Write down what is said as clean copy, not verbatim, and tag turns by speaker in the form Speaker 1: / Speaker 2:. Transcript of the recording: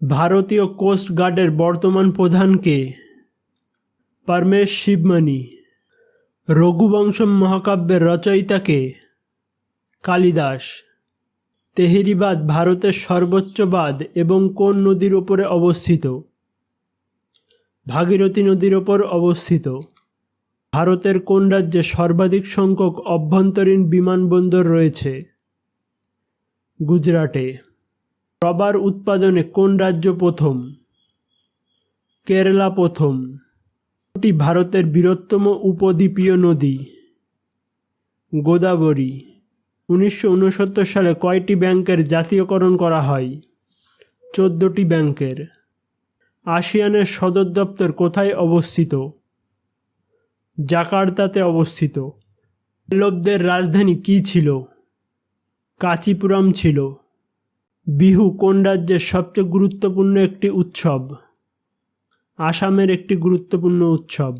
Speaker 1: ভারতীয় কোস্ট গার্ডের বর্তমান প্রধান কে? পরমেশ শিবমণি। রঘুবংশম মহাকাব্যের রচয়িতা কে? কালিদাস। তেহরি বাঁধ ভারতের সর্বোচ্চ বাঁধ এবং কোন নদীর উপরে অবস্থিত? ভাগীরথী নদীর ওপর অবস্থিত। ভারতের কোন রাজ্যে সর্বাধিক সংখ্যক অভ্যন্তরীণ বিমানবন্দর রয়েছে? গুজরাটে। রবার উৎপাদনে কোন রাজ্য প্রথম? কেরালা প্রথম। কোনটি ভারতের বৃহত্তম উপদ্বীপীয় নদী? গোদাবরী। 1969 সালে কয়টি ব্যাংকের জাতীয়করণ করা হয়? 14টি ব্যাংকের। আসিয়ানের সদর দপ্তর কোথায় অবস্থিত? জাকার্তাতে অবস্থিত। পল্লবদের রাজধানী কী ছিল? কাঞ্চিপুরম ছিল। বিহু কোন রাজ্যের সবচেয়ে গুরুত্বপূর্ণ একটি উৎসব? আসামের একটি গুরুত্বপূর্ণ উৎসব।